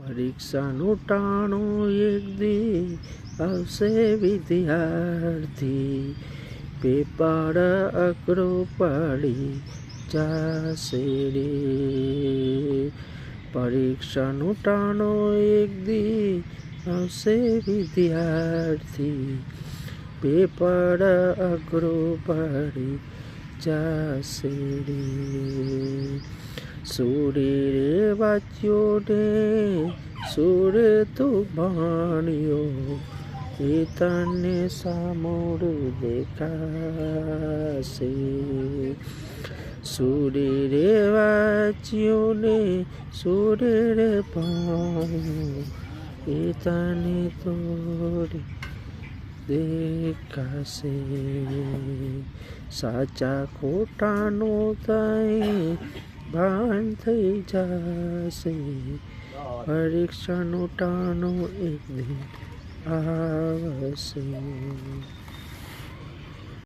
પરીક્ષાનું ટાણું એક દી આવશે વિદ્યાર્થી, પેપર અઘરો પડી જાશે રે. પરીક્ષાનું ટાણું એક દી આવશે વિદ્યાર્થી, પેપર અઘરો પડી જાશે રે. સુરે રે વાંચ્યો ને સુરે તું ભણ્યો, એ તને સામોરે દેખાશે. સુરે રે વાંચ્યો ને સુરે રે ભણ્યો, એ તને તોરે દેખાશે. સાચા ખોટાનો તઈ ભાન થઈ જશે, પરીક્ષાનું ટાણું એક દિન આવશે.